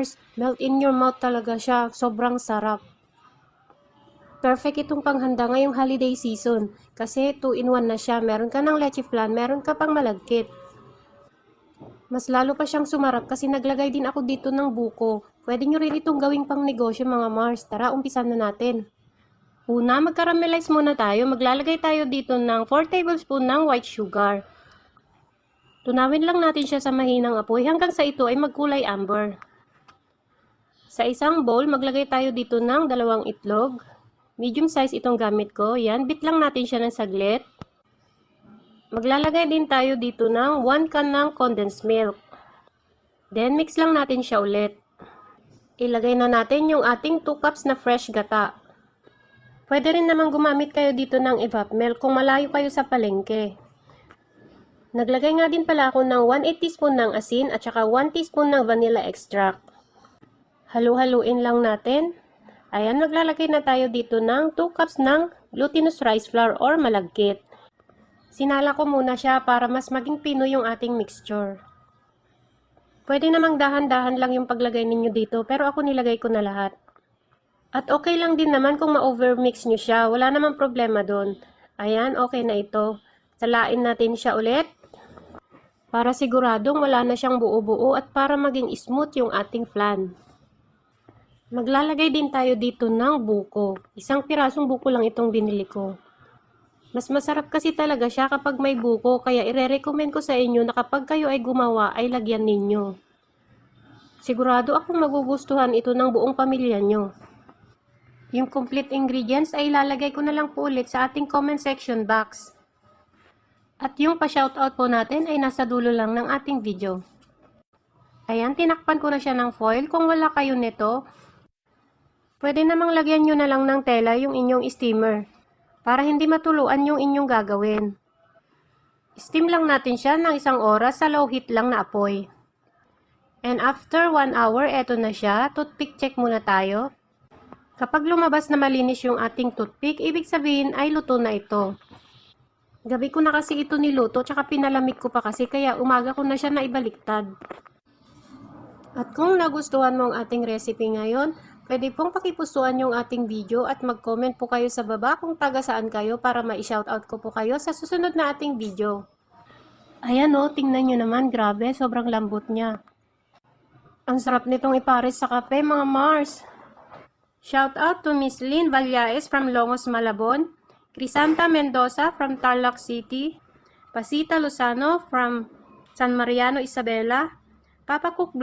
Mars, melt in your mouth talaga siya. Sobrang sarap. Perfect itong panghanda ngayong holiday season. Kasi 2-in-1 na siya. Meron ka ng leche flan, meron ka pang malagkit. Mas lalo pa siyang sumarap kasi naglagay din ako dito ng buko. Pwede nyo rin itong gawing pang negosyo mga Mars. Tara, umpisan na natin. Una, mag-caramelize muna tayo. Maglalagay tayo dito ng 4 tablespoon ng white sugar. Tunawin lang natin siya sa mahinang apoy hanggang sa ito ay magkulay amber. Sa isang bowl, maglagay tayo dito ng 2 itlog. Medium size itong gamit ko. Yan, beat lang natin siya ng saglit. Maglalagay din tayo dito ng 1 can ng condensed milk. Then, mix lang natin siya ulit. Ilagay na natin yung ating 2 cups na fresh gata. Pwede rin naman gumamit kayo dito ng evap milk kung malayo kayo sa palengke. Naglagay nga din pala ako ng 1/8 teaspoon ng asin at saka 1 teaspoon ng vanilla extract. Halu-haluin lang natin. Ayan, maglalagay na tayo dito ng 2 cups ng glutinous rice flour or malagkit. Sinala ko muna siya para mas maging pinoy yung ating mixture. Pwede namang dahan-dahan lang yung paglagay ninyo dito pero ako nilagay ko na lahat. At okay lang din naman kung ma-overmix nyo siya, wala namang problema doon. Ayan, okay na ito. Salain natin siya ulit. Para siguradong wala na siyang buo-buo at para maging smooth yung ating flan. Maglalagay din tayo dito ng buko. 1 pirasong buko lang itong binili ko. Mas masarap kasi talaga siya kapag may buko, kaya ire-recommend ko sa inyo na kapag kayo ay gumawa ay lagyan ninyo. Sigurado akong magugustuhan ito ng buong pamilya nyo. Yung complete ingredients ay ilalagay ko na lang po ulit sa ating comment section box. At yung pa-shoutout po natin ay nasa dulo lang ng ating video. Ayan, tinakpan ko na siya ng foil. Kung wala kayo nito, pwede namang lagyan nyo na lang ng tela yung inyong steamer para hindi matuluan yung inyong gagawin. Steam lang natin siya ng 1 oras sa low heat lang na apoy. And after 1 hour, eto na siya. Toothpick check muna tayo. Kapag lumabas na malinis yung ating toothpick, ibig sabihin ay luto na ito. Gabi ko na kasi ito niluto, tsaka pinalamig ko pa kasi, kaya umaga ko na siya naibaliktad. At kung nagustuhan mo ang ating recipe ngayon, pwede pong pakipusuan yung ating video at mag-comment po kayo sa baba kung taga saan kayo para ma-shoutout ko po kayo sa susunod na ating video. Ayan o, tingnan nyo naman, grabe, sobrang lambot niya. Ang sarap nitong ipares sa kape mga Mars. Shoutout to Miss Lynn Vallaes from Longos, Malabon. Crisanta Mendoza from Tarlac City, Pasita Lozano from San Mariano, Isabela, Papa Cook